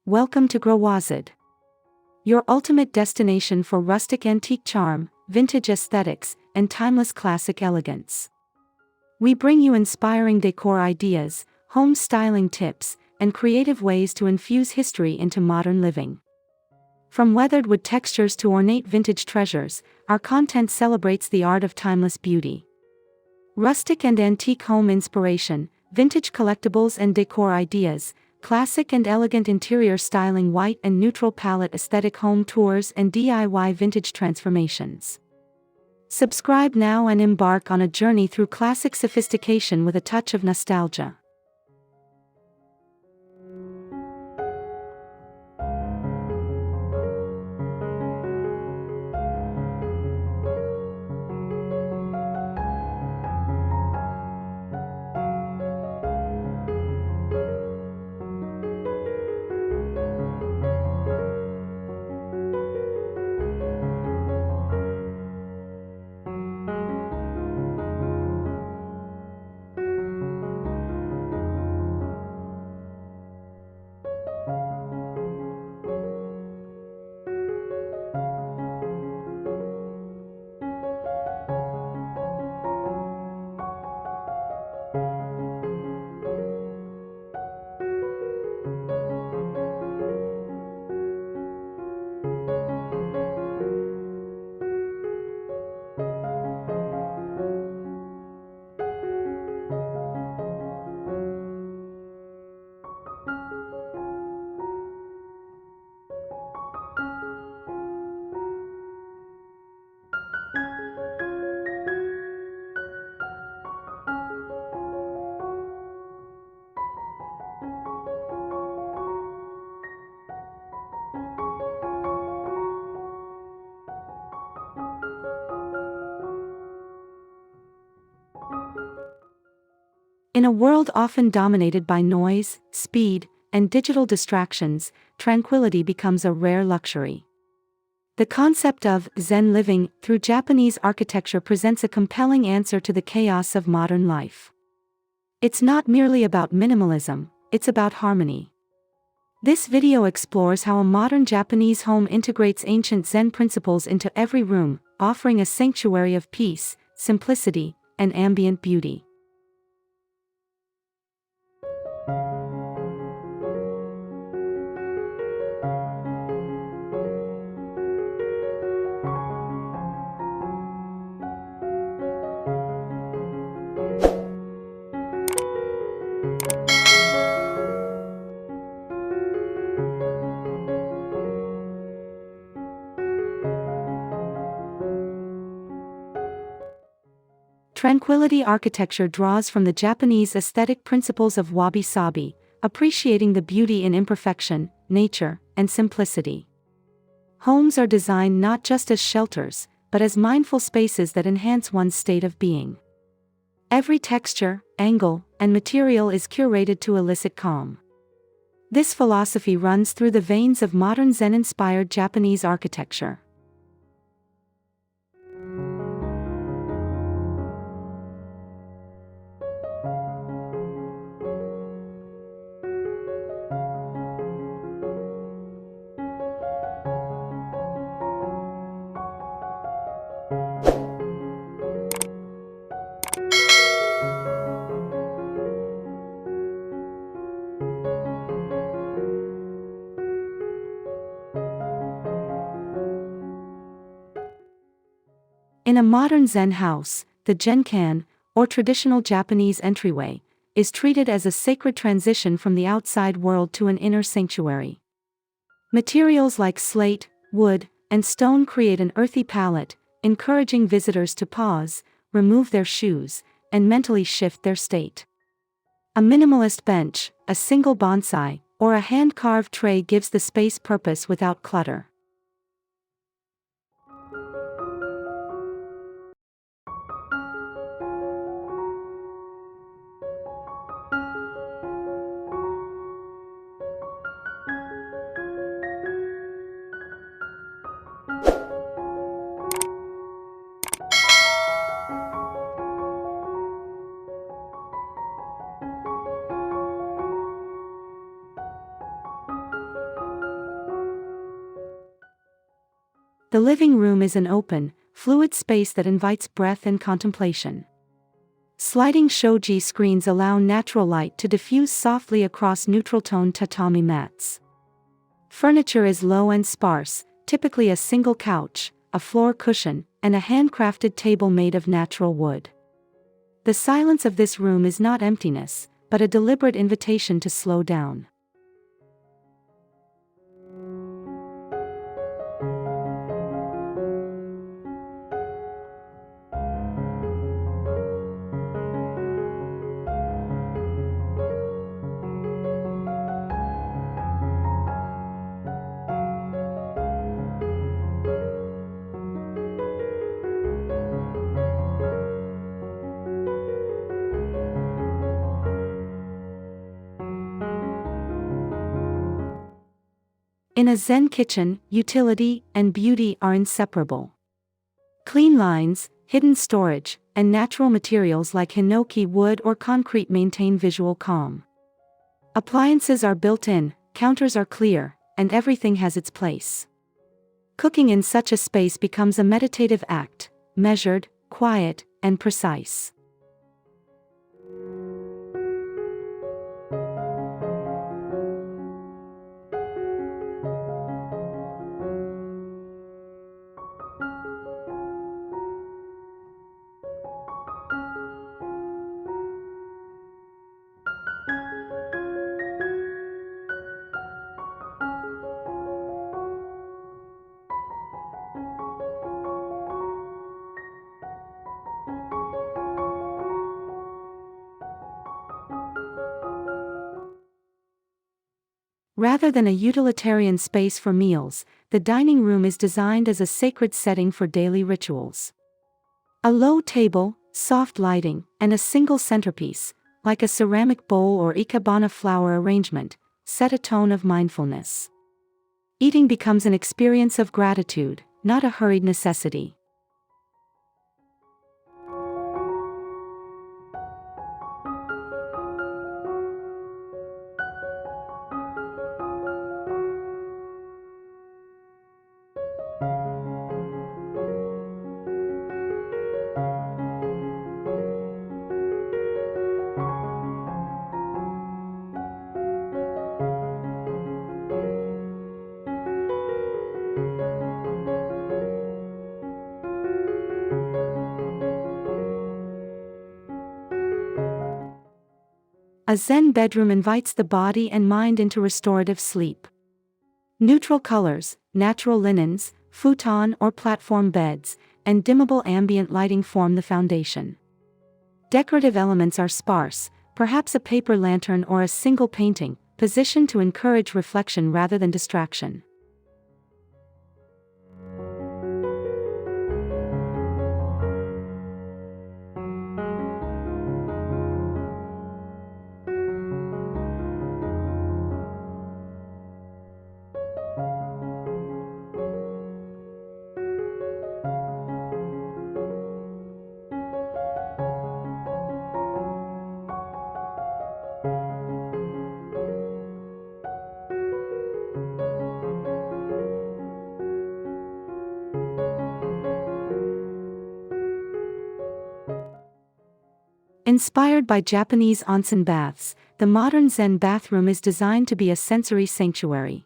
Welcome to Growazid, your ultimate destination for rustic antique charm, vintage aesthetics, and timeless classic elegance. We bring you inspiring decor ideas, home styling tips, and creative ways to infuse history into modern living. From weathered wood textures to ornate vintage treasures, our content celebrates the art of timeless beauty. Rustic and antique home inspiration, vintage collectibles and decor ideas, classic and elegant interior styling, white and neutral palette aesthetic home tours, and DIY vintage transformations. Subscribe now and embark on a journey through classic sophistication with a touch of nostalgia. In a world often dominated by noise, speed, and digital distractions, tranquility becomes a rare luxury. The concept of Zen living through Japanese architecture presents a compelling answer to the chaos of modern life. It's not merely about minimalism, it's about harmony. This video explores how a modern Japanese home integrates ancient Zen principles into every room, offering a sanctuary of peace, simplicity, and ambient beauty. Tranquility Architecture draws from the Japanese aesthetic principles of Wabi-sabi, appreciating the beauty in imperfection, nature, and simplicity. Homes are designed not just as shelters, but as mindful spaces that enhance one's state of being. Every texture, angle, and material is curated to elicit calm. This philosophy runs through the veins of modern Zen-inspired Japanese architecture. In a modern Zen house, the genkan, or traditional Japanese entryway, is treated as a sacred transition from the outside world to an inner sanctuary. Materials like slate, wood, and stone create an earthy palette, encouraging visitors to pause, remove their shoes, and mentally shift their state. A minimalist bench, a single bonsai, or a hand-carved tray gives the space purpose without clutter. The living room is an open, fluid space that invites breath and contemplation. Sliding shoji screens allow natural light to diffuse softly across neutral-tone tatami mats. Furniture is low and sparse, typically a single couch, a floor cushion, and a handcrafted table made of natural wood. The silence of this room is not emptiness, but a deliberate invitation to slow down. In a Zen kitchen, utility and beauty are inseparable. Clean lines, hidden storage, and natural materials like hinoki wood or concrete maintain visual calm. Appliances are built in, counters are clear, and everything has its place. Cooking in such a space becomes a meditative act, measured, quiet, and precise. Rather than a utilitarian space for meals, the dining room is designed as a sacred setting for daily rituals. A low table, soft lighting, and a single centerpiece, like a ceramic bowl or ikebana flower arrangement, set a tone of mindfulness. Eating becomes an experience of gratitude, not a hurried necessity. A Zen bedroom invites the body and mind into restorative sleep. Neutral colors, natural linens, futon or platform beds, and dimmable ambient lighting form the foundation. Decorative elements are sparse, perhaps a paper lantern or a single painting, positioned to encourage reflection rather than distraction. Inspired by Japanese onsen baths, the modern Zen bathroom is designed to be a sensory sanctuary.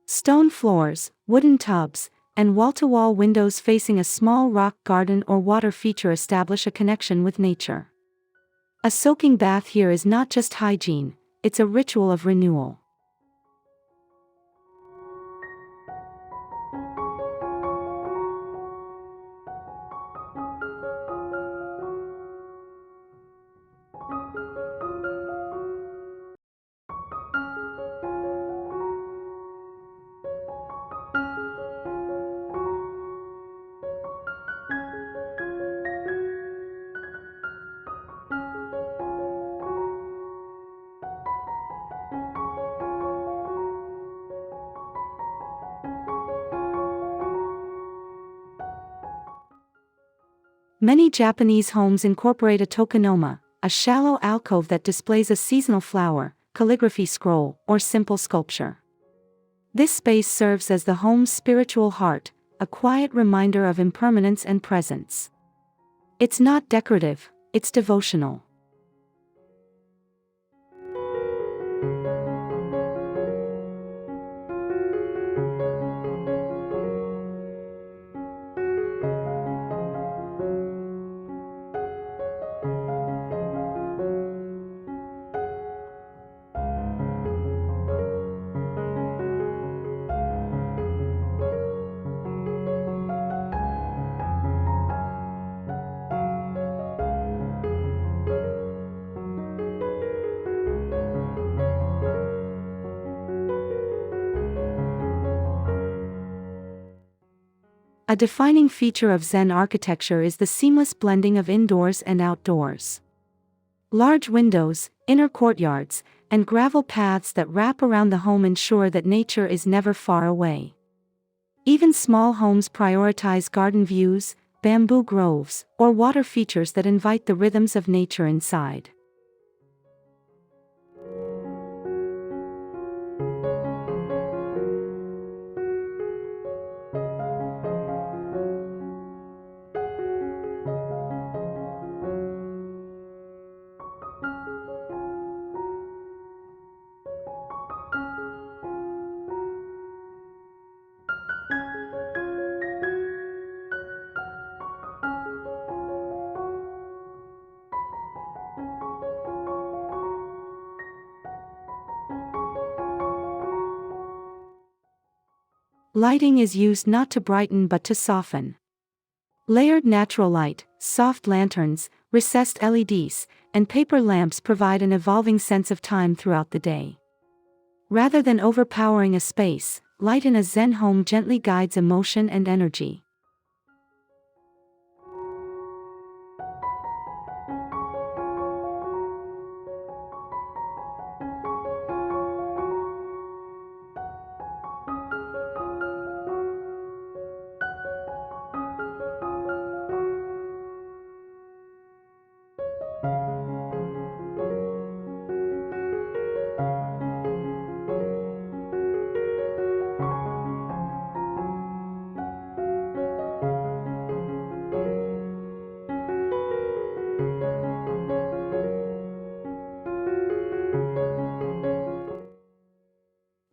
Stone floors, wooden tubs, and wall-to-wall windows facing a small rock garden or water feature establish a connection with nature. A soaking bath here is not just hygiene, it's a ritual of renewal. Many Japanese homes incorporate a tokonoma, a shallow alcove that displays a seasonal flower, calligraphy scroll, or simple sculpture. This space serves as the home's spiritual heart, a quiet reminder of impermanence and presence. It's not decorative, it's devotional. A defining feature of Zen architecture is the seamless blending of indoors and outdoors. Large windows, inner courtyards, and gravel paths that wrap around the home ensure that nature is never far away. Even small homes prioritize garden views, bamboo groves, or water features that invite the rhythms of nature inside. Lighting is used not to brighten but to soften. Layered natural light, soft lanterns, recessed LEDs, and paper lamps provide an evolving sense of time throughout the day. Rather than overpowering a space, light in a Zen home gently guides emotion and energy.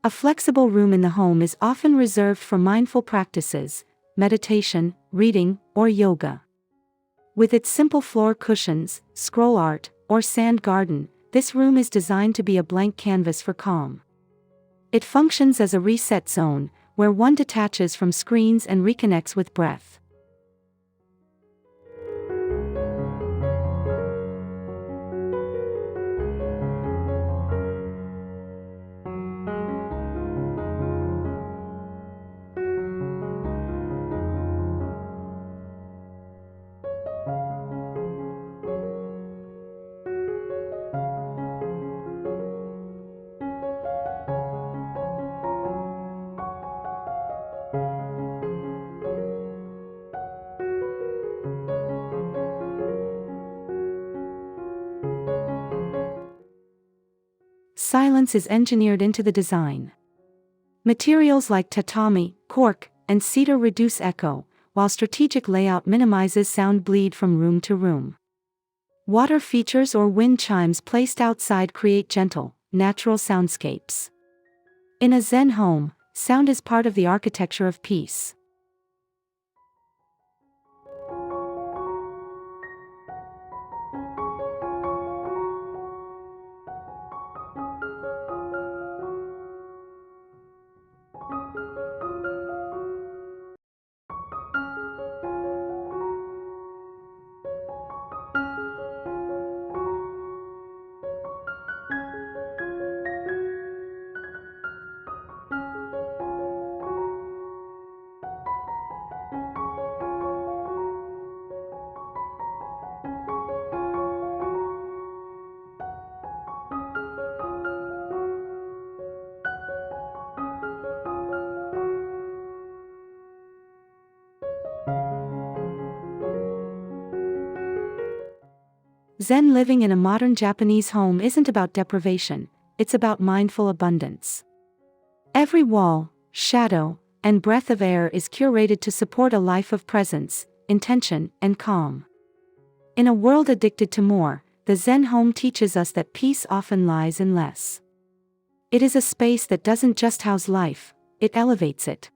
A flexible room in the home is often reserved for mindful practices, meditation, reading, or yoga. With its simple floor cushions, scroll art, or sand garden, this room is designed to be a blank canvas for calm. It functions as a reset zone, where one detaches from screens and reconnects with breath. Silence is engineered into the design. Materials like tatami, cork, and cedar reduce echo, while strategic layout minimizes sound bleed from room to room. Water features or wind chimes placed outside create gentle, natural soundscapes. In a Zen home, sound is part of the architecture of peace. Zen living in a modern Japanese home isn't about deprivation, it's about mindful abundance. Every wall, shadow, and breath of air is curated to support a life of presence, intention, and calm. In a world addicted to more, the Zen home teaches us that peace often lies in less. It is a space that doesn't just house life, it elevates it.